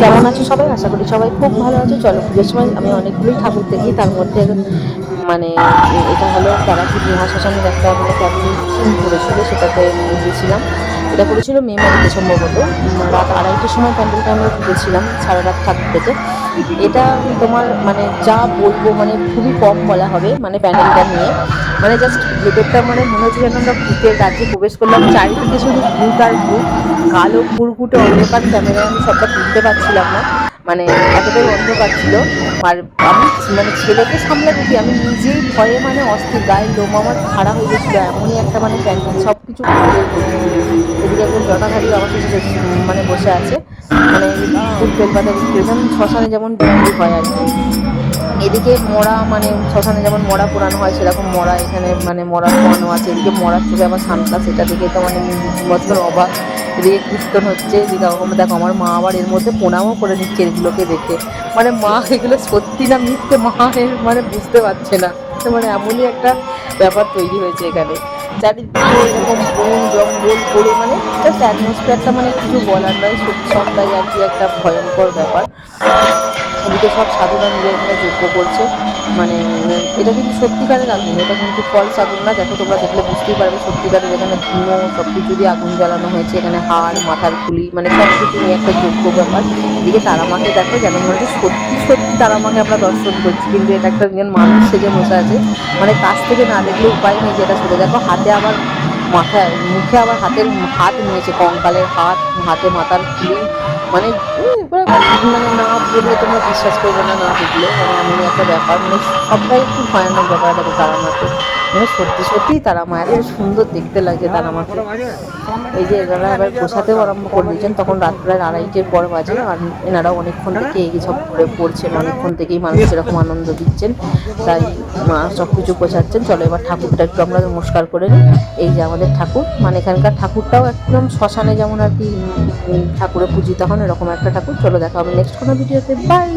কেমন আছো সবাই? আশা করি সবাই খুব ভালো আছো। চলো, পুজোর সময় আমি অনেকগুলোই ঠাকুর দেখি, তার মধ্যে মানে এটা হলো তারাপীঠ মহাশ্মশানের একটা মানে ক্যাম্পেইন থিম করেছিল, সেটাতে গেছিলাম। এটা করেছিল মে মাসে সম্ভবত। রাত 2:30টার সময় প্যান্ডেলটা আমরা ঢুকেছিলাম, সারা রাত ঠাকুর দেখে। এটা তোমার মানে যা বলবো মানে খুবই কম বলা হবে মানে প্যান্ডেলটা নিয়ে। মানে জাস্ট ভেতরটা মানে মনে হচ্ছে যেন আমরা ভূতের রাজ্যে প্রবেশ করলাম। চারিদিকে শুধু ভূত আর ভূত, কালো ঘুরঘুটে অন্ধকার, ক্যামেরায় আমি সবটা তুলতে পারছিলাম না, মানে এতটাই অন্ধকার ছিল। আর আমি মানে ছেলেকে সামলাবো কি, আমি নিজেই ভয়ে মানে অস্থির, গায়ের লোম আমার খাড়া হয়ে গেছিলো, এমনই একটা মানে প্যান্ডেল, সব কিছু ভূতের ভর্তি। এদিকে একজন জটাধারী আমার সাথে মানে বসে আছে, মানে ভূত বেলপাতা বিক্রি, যেমন শ্মশানে যেমন বিক্রি হয় আর কি। এদিকে মরা মানে শ্মশানে যেমন মরা পোড়ানো হয়, সেরকম মরা এখানে মানে মরা পোড়ানো আছে। এদিকে মরার চোখে আবার সানগ্লাস, এটা দেখে তো মানে রীতিমতো অবাক। এদিকে কীর্তন হচ্ছে, এদিকে দেখো আমার মা আবার এর মধ্যে প্রণামও করে নিচ্ছে এগুলোকে দেখে। মানে মা এগুলো সত্যি না মিথ্যে মা মানে বুঝতে পারছে না। মানে এমনই একটা ব্যাপার তৈরি হয়েছে এখানে, চারিদিকে এরকম বন জঙ্গল করে মানে জাস্ট অ্যাটমসফিয়ারটা মানে কিছু বলার নয়, সবটাই আর কি একটা ভয়ঙ্কর ব্যাপার। এদিকে সব সাধুরা মিলে এখানে যজ্ঞ করছে, মানে এটা কিন্তু সত্যিকারের আগুন, এটা কিন্তু ফলস আগুন না। দেখো তোমরা দেখলে বুঝতেই পারবে সত্যিকারের, এখানে ধুনো সব কিছু দিয়ে আগুন জ্বালানো হয়েছে। এখানে হাড় মাথার খুলি মানে সব কিছু নিয়ে একটা যজ্ঞ ব্যাপার। এদিকে তারামাকে দেখো, যেন মনে হচ্ছে সত্যি সত্যি তারামাকে আমরা দর্শন করছি, কিন্তু এটা একটা মানুষ সেজে বসে আছে। মানে কাছ থেকে না দেখলে উপায় নেই যেটা সরে। দেখো হাতে আবার মাথায় মুখে আবার হাত নিয়েছে, কঙ্কালের হাত, হাতে মাথার খুলি, মানে মানে না বললে তোমরা বিশ্বাস করবে না, না দেখলে মানে এমনই একটা ব্যাপার। মানে সবটাই একটু ভয়ানক ব্যাপার। দেখো তারা মাকে মানে সত্যি সত্যিই তারা মা, এত সুন্দর দেখতে লাগছে তারা মাকে। এই যে এনারা এবার গোছাতেও আরম্ভ করে দিয়েছেন, তখন রাত প্রায় 2:30-এর পর বাজে, আর এনারাও অনেকক্ষণ থেকে এই সব করে পড়ছেন, অনেকক্ষণ থেকেই মানুষ এরকম আনন্দ দিচ্ছেন, তাই মা সব কিছু গোছাচ্ছেন। চলো এবার ঠাকুরটা একটু আমরা নমস্কার করে নিই। এই যে আমাদের ঠাকুর, মানে এখানকার ঠাকুরটাও একদম শ্মশানে যেমন আর কি ঠাকুরে পূজিত হন, এরকম একটা ঠাকুর। চলো দেখা হবে নেক্সট কোনো ভিডিওতে, বাই।